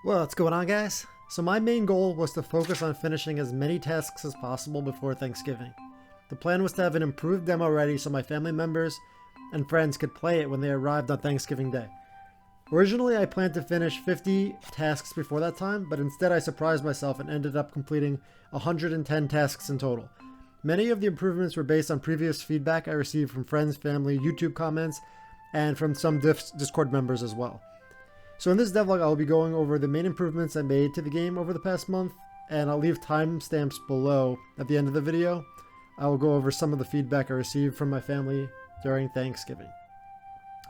Well, what's going on, guys? So my main goal was to focus on finishing as many tasks as possible before Thanksgiving. The plan was to have an improved demo ready so my family members and friends could play it when they arrived on Thanksgiving Day. Originally, I planned to finish 50 tasks before that time, but instead I surprised myself and ended up completing 110 tasks in total. Many of the improvements were based on previous feedback I received from friends, family, YouTube comments, and from some Discord members as well. So in this devlog, I'll be going over the main improvements I made to the game over the past month, and I'll leave timestamps below at the end of the video. I will go over some of the feedback I received from my family during Thanksgiving.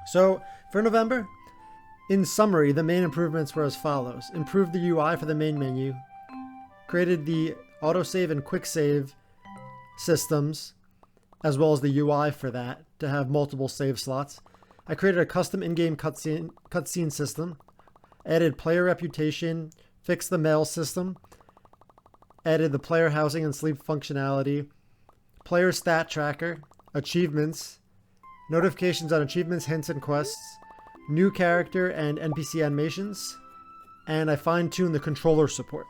So for November, in summary, the main improvements were as follows. Improved the UI for the main menu, created the autosave and quick save systems, as well as the UI for that, to have multiple save slots. I created a custom in-game cutscene system, added player reputation, fixed the mail system, added the player housing and sleep functionality, player stat tracker, achievements, notifications on achievements, hints, and quests, new character and NPC animations, and I fine-tuned the controller support.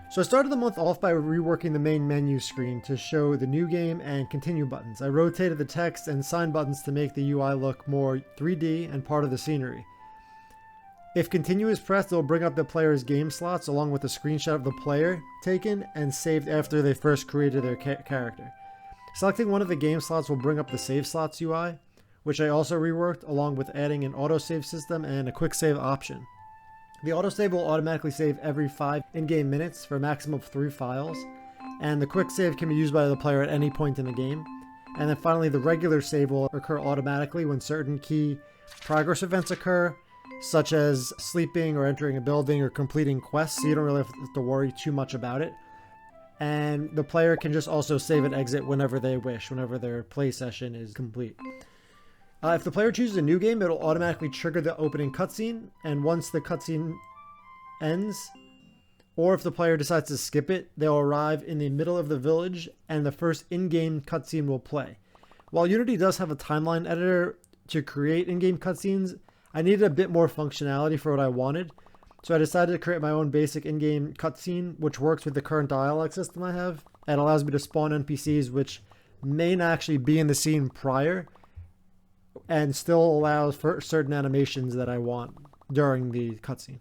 So I started the month off by reworking the main menu screen to show the new game and continue buttons. I rotated the text and sign buttons to make the UI look more 3D and part of the scenery. If continue is pressed, it will bring up the player's game slots along with a screenshot of the player taken and saved after they first created their character. Selecting one of the game slots will bring up the save slots UI, which I also reworked along with adding an autosave system and a quick save option. The autosave will automatically save every 5 in-game minutes for a maximum of 3 files, and the quick save can be used by the player at any point in the game. And then finally, the regular save will occur automatically when certain key progress events occur, such as sleeping or entering a building or completing quests, so you don't really have to worry too much about it. And the player can just also save and exit whenever they wish, whenever their play session is complete. If the player chooses a new game, it'll automatically trigger the opening cutscene, and once the cutscene ends, or if the player decides to skip it, they'll arrive in the middle of the village and the first in-game cutscene will play. While Unity does have a timeline editor to create in-game cutscenes, I needed a bit more functionality for what I wanted, so I decided to create my own basic in-game cutscene, which works with the current dialogue system I have, and allows me to spawn NPCs which may not actually be in the scene prior, and still allows for certain animations that I want during the cutscene.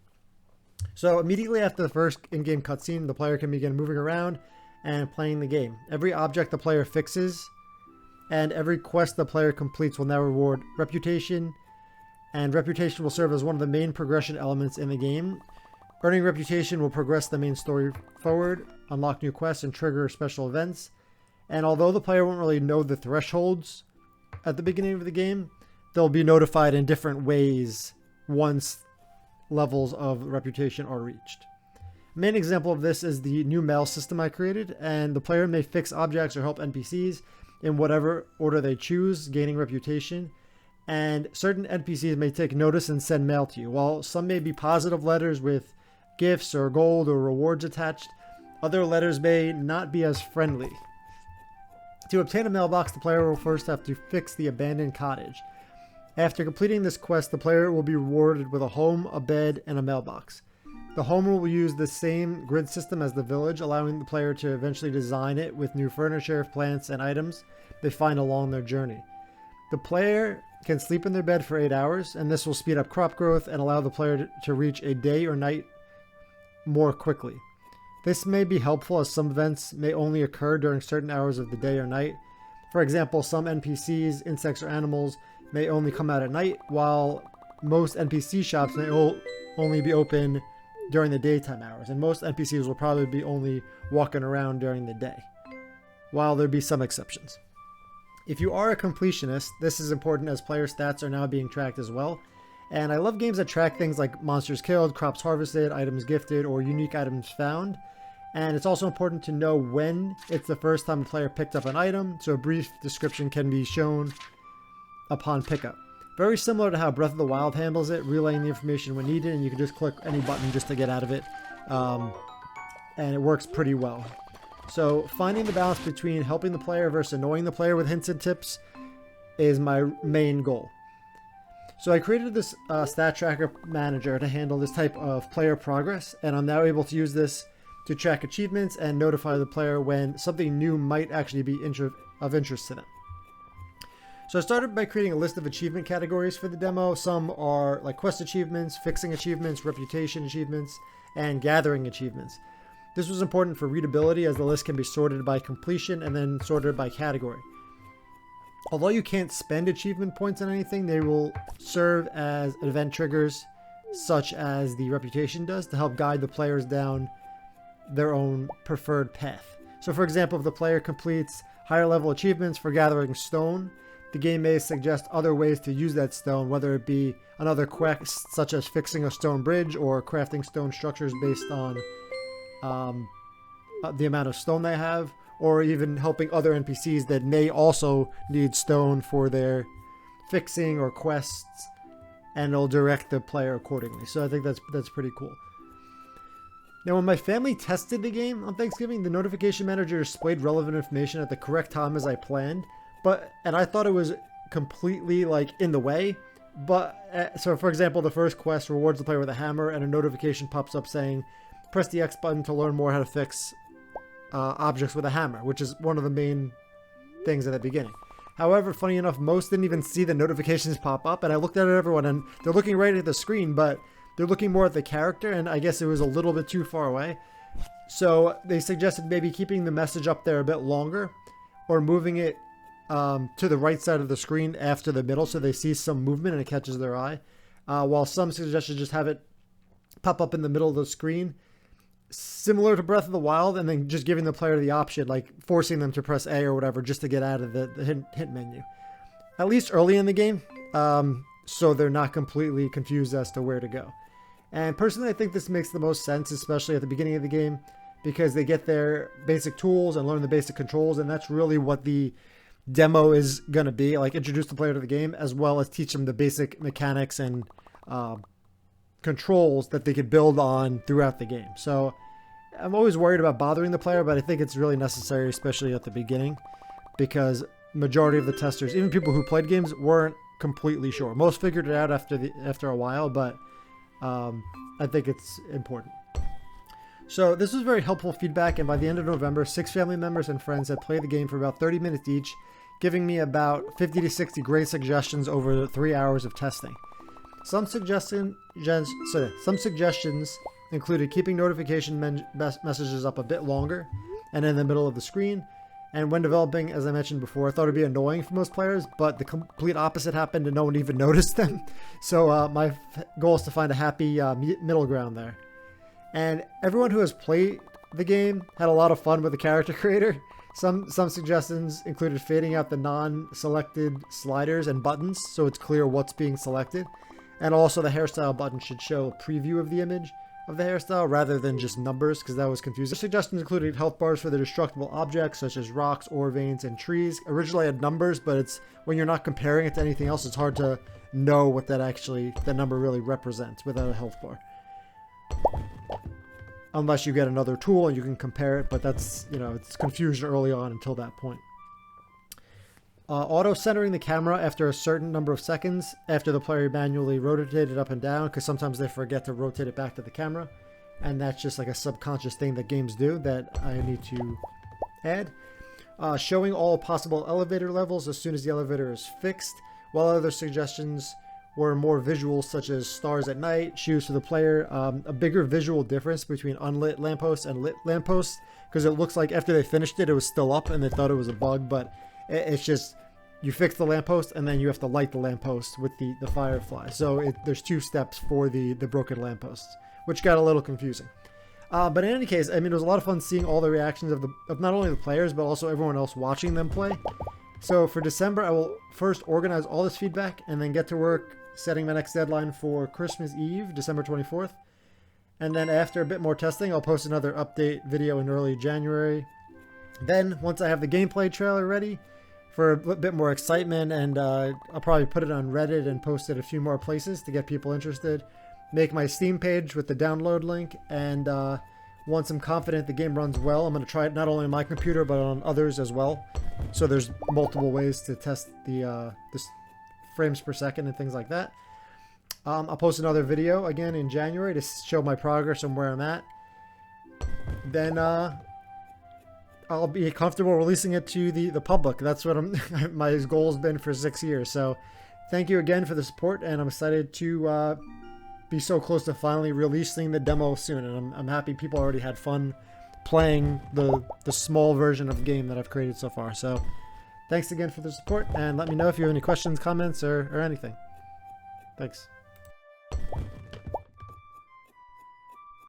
So immediately after the first in-game cutscene, the player can begin moving around and playing the game. Every object the player fixes and every quest the player completes will now reward reputation, and reputation will serve as one of the main progression elements in the game. Earning reputation will progress the main story forward, unlock new quests, and trigger special events. And although the player won't really know the thresholds at the beginning of the game, they'll be notified in different ways once levels of reputation are reached. Main example of this is the new mail system I created, and the player may fix objects or help NPCs in whatever order they choose, gaining reputation, and certain NPCs may take notice and send mail to you. While some may be positive letters with gifts or gold or rewards attached, other letters may not be as friendly. To obtain a mailbox, the player will first have to fix the abandoned cottage. After completing this quest, the player will be rewarded with a home, a bed, and a mailbox. The home will use the same grid system as the village, allowing the player to eventually design it with new furniture, plants, and items they find along their journey. The player can sleep in their bed for 8 hours, and this will speed up crop growth and allow the player to reach a day or night more quickly. This may be helpful as some events may only occur during certain hours of the day or night. For example, some NPCs, insects, or animals may only come out at night, while most NPC shops may only be open during the daytime hours, and most NPCs will probably be only walking around during the day, while there be some exceptions. If you are a completionist, this is important as player stats are now being tracked as well. And I love games that track things like monsters killed, crops harvested, items gifted, or unique items found. And it's also important to know when it's the first time a player picked up an item, so a brief description can be shown upon pickup. Very similar to how Breath of the Wild handles it, relaying the information when needed, and you can just click any button just to get out of it. And it works pretty well. So finding the balance between helping the player versus annoying the player with hints and tips is my main goal. So I created this stat tracker manager to handle this type of player progress, and I'm now able to use this to track achievements and notify the player when something new might actually be of interest to them. So I started by creating a list of achievement categories for the demo. Some are like quest achievements, fixing achievements, reputation achievements, and gathering achievements. This was important for readability as the list can be sorted by completion and then sorted by category. Although you can't spend achievement points on anything, they will serve as event triggers, such as the reputation does, to help guide the players down their own preferred path. So for example, if the player completes higher level achievements for gathering stone, the game may suggest other ways to use that stone, whether it be another quest such as fixing a stone bridge or crafting stone structures based on the amount of stone they have, or even helping other NPCs that may also need stone for their fixing or quests, and it'll direct the player accordingly. So I think that's pretty cool. Now, when my family tested the game on Thanksgiving, the notification manager displayed relevant information at the correct time as I planned, and I thought it was completely like in the way. But so for example, the first quest rewards the player with a hammer, and a notification pops up saying, press the X button to learn more how to fix objects with a hammer, which is one of the main things at the beginning. However, funny enough, most didn't even see the notifications pop up, and I looked at everyone, and they're looking right at the screen, but they're looking more at the character, and I guess it was a little bit too far away. So they suggested maybe keeping the message up there a bit longer, or moving it to the right side of the screen after the middle so they see some movement and it catches their eye. While some suggested just have it pop up in the middle of the screen, similar to Breath of the Wild, and then just giving the player the option, like forcing them to press A or whatever just to get out of the hint menu. At least early in the game, so they're not completely confused as to where to go. And personally, I think this makes the most sense, especially at the beginning of the game, because they get their basic tools and learn the basic controls, and that's really what the demo is going to be, like introduce the player to the game as well as teach them the basic mechanics and controls that they could build on throughout the game. So I'm always worried about bothering the player, but I think it's really necessary, especially at the beginning, because majority of the testers, even people who played games, weren't completely sure. Most figured it out after a while, but I think it's important. So this was very helpful feedback, and by the end of November, 6 family members and friends had played the game for about 30 minutes each, giving me about 50 to 60 great suggestions over 3 hours of testing. Some suggestions included keeping notification messages up a bit longer and in the middle of the screen. And when developing, as I mentioned before, I thought it'd be annoying for most players, but the complete opposite happened and no one even noticed them. So my goal is to find a happy middle ground there. And everyone who has played the game had a lot of fun with the character creator. Some suggestions included fading out the non-selected sliders and buttons so it's clear what's being selected. And also the hairstyle button should show a preview of the image of the hairstyle rather than just numbers, because that was confusing. Suggestions included health bars for the destructible objects such as rocks, ore veins, and trees. Originally I had numbers, but it's when you're not comparing it to anything else, it's hard to know what that number really represents without a health bar. Unless you get another tool and you can compare it, but that's, it's confusion early on until that point. Auto-centering the camera after a certain number of seconds after the player manually rotated it up and down, because sometimes they forget to rotate it back to the camera, and that's just like a subconscious thing that games do that I need to add. Showing all possible elevator levels as soon as the elevator is fixed, while other suggestions were more visual, such as stars at night, shoes for the player, a bigger visual difference between unlit lampposts and lit lampposts, because it looks like after they finished it, it was still up and they thought it was a bug, but it's just, you fix the lamppost and then you have to light the lamppost with the firefly. So there's 2 steps for the broken lampposts, which got a little confusing. But in any case, I mean, it was a lot of fun seeing all the reactions of not only the players, but also everyone else watching them play. So for December, I will first organize all this feedback and then get to work setting my next deadline for Christmas Eve, December 24th. And then after a bit more testing, I'll post another update video in early January. Then, once I have the gameplay trailer ready for a bit more excitement, and I'll probably put it on Reddit and post it a few more places to get people interested, make my Steam page with the download link, and once I'm confident the game runs well, I'm going to try it not only on my computer, but on others as well. So there's multiple ways to test the frames per second and things like that. I'll post another video again in January to show my progress and where I'm at. Then I'll be comfortable releasing it to the public. That's what my goal's been for 6 years. So thank you again for the support, and I'm excited to be so close to finally releasing the demo soon. And I'm happy people already had fun playing the small version of the game that I've created so far. So thanks again for the support, and let me know if you have any questions, comments, or anything. Thanks.